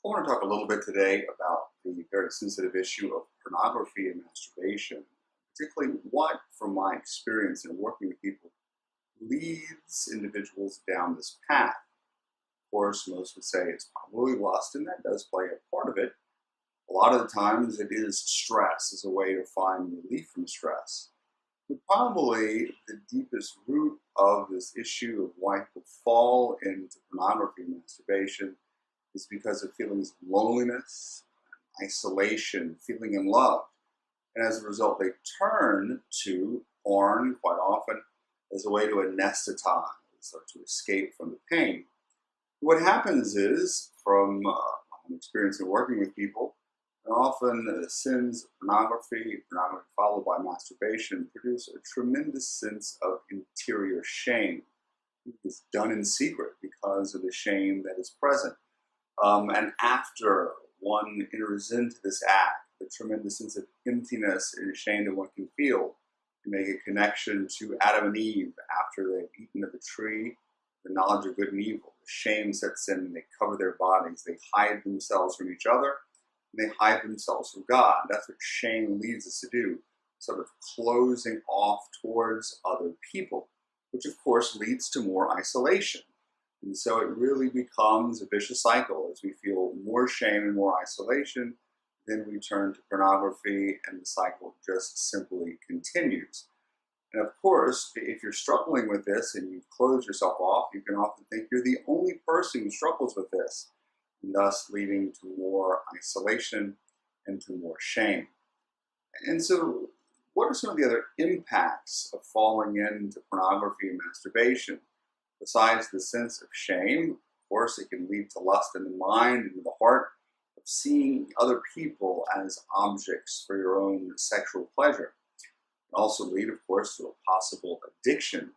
I want to talk a little bit today about the very sensitive issue of pornography and masturbation, particularly what, from my experience in working with people, leads individuals down this path. Of course, most would say it's probably lust, and that does play a part of it. A lot of the times it is stress as a way to find relief from stress. But probably the deepest root of this issue of why people fall into pornography and masturbation is because of feelings of loneliness, isolation, feeling unloved. And as a result, they turn to porn quite often as a way to anesthetize or to escape from the pain. What happens is, from my experience in working with people, and often the sins of pornography followed by masturbation, produce a tremendous sense of interior shame. It's done in secret because of the shame that is present. And after one enters into this act, the tremendous sense of emptiness and shame that one can feel, to make a connection to Adam and Eve after they've eaten of the tree, the knowledge of good and evil. The shame sets in and they cover their bodies. They hide themselves from each other. And they hide themselves from God. That's what shame leads us to do, sort of closing off towards other people, which of course leads to more isolation. And so it really becomes a vicious cycle. As we feel more shame and more isolation, then we turn to pornography and the cycle just simply continues. And of course, if you're struggling with this and you've closed yourself off, you can often think you're the only person who struggles with this, and thus leading to more isolation and to more shame. And so, what are some of the other impacts of falling into pornography and masturbation? Besides the sense of shame, of course, it can lead to lust in the mind and in the heart of seeing other people as objects for your own sexual pleasure. It can also lead, of course, to a possible addiction.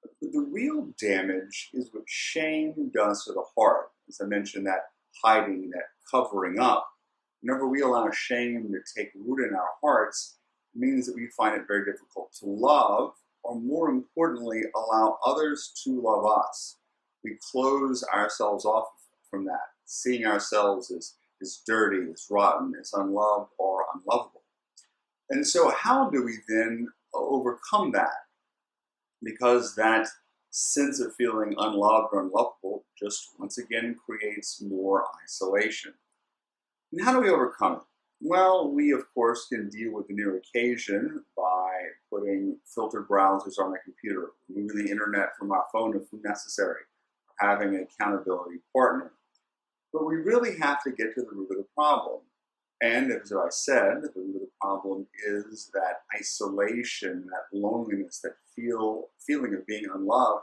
But the real damage is what shame does to the heart. As I mentioned, that hiding, that covering up. Whenever we allow shame to take root in our hearts, it means that we find it very difficult to love, or more importantly, allow others to love us. We close ourselves off from that, seeing ourselves as dirty, as rotten, as unloved, or unlovable. And so how do we then overcome that? Because that sense of feeling unloved or unlovable just once again creates more isolation. And how do we overcome it? Well, we of course can deal with the near occasion by putting filtered browsers on the computer, removing the internet from our phone if necessary, or having an accountability partner. But we really have to get to the root of the problem. And as I said, the root of the problem is that isolation, that loneliness, that feeling of being unloved.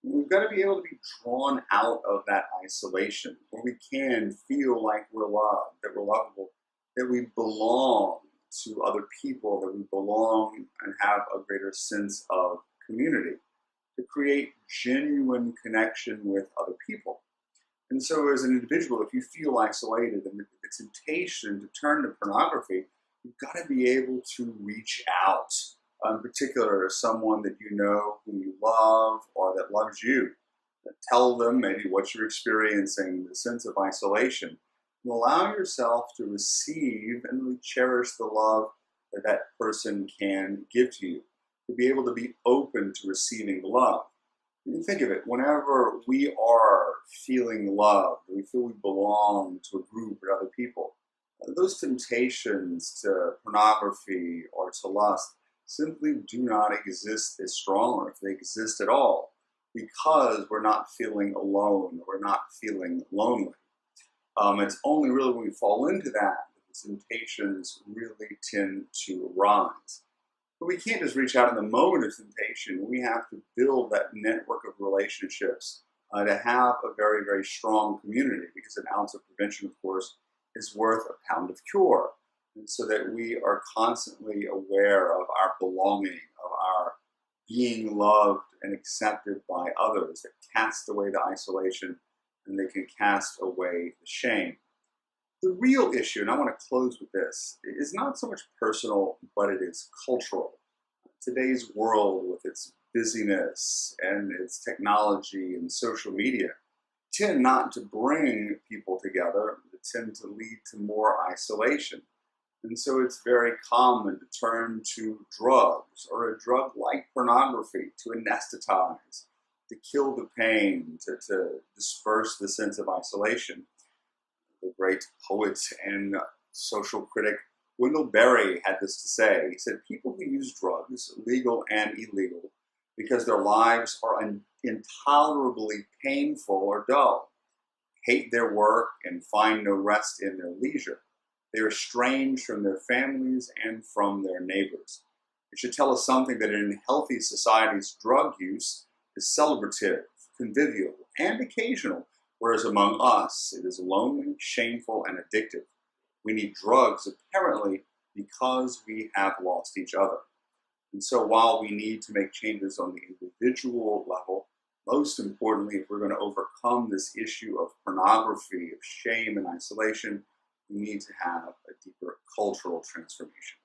We've got to be able to be drawn out of that isolation, where we can feel like we're loved, that we're lovable, that we belong to other people, that we belong and have a greater sense of community, to create genuine connection with other people. And so as an individual, if you feel isolated and the temptation to turn to pornography, you've got to be able to reach out, in particular someone that you know, who you love, or that loves you. Tell them maybe what you're experiencing, the sense of isolation, and allow yourself to receive and really cherish the love that that person can give to you, to be able to be open to receiving love. You think of it, whenever we are feeling loved, we feel we belong to a group or other people, those temptations to pornography or to lust simply do not exist as strong, or if they exist at all, because we're not feeling alone, or we're not feeling lonely. It's only really when we fall into that the temptations really tend to arise. But we can't just reach out in the moment of temptation. We have to build that network of relationships to have a very, very strong community, because an ounce of prevention, of course, is worth a pound of cure. And so that we are constantly aware of our belonging, of our being loved and accepted by others, that cast away the isolation and they can cast away the shame. The real issue, and I want to close with this, is not so much personal, but it is cultural. Today's world, with its busyness and its technology and social media, tend not to bring people together. The tend to lead to more isolation. And so it's very common to turn to drugs or a drug like pornography to anesthetize, to kill the pain, to disperse the sense of isolation. The great poet and social critic Wendell Berry had this to say. He said, people who use drugs, legal and illegal, because their lives are intolerably painful or dull, hate their work and find no rest in their leisure. They are estranged from their families and from their neighbors. It should tell us something that in healthy societies, drug use is celebrative, convivial, and occasional, whereas among us, it is lonely, shameful, and addictive. We need drugs, apparently, because we have lost each other. And so while we need to make changes on the individual level, most importantly, if we're going to overcome this issue of pornography, of shame and isolation, we need to have a deeper cultural transformation.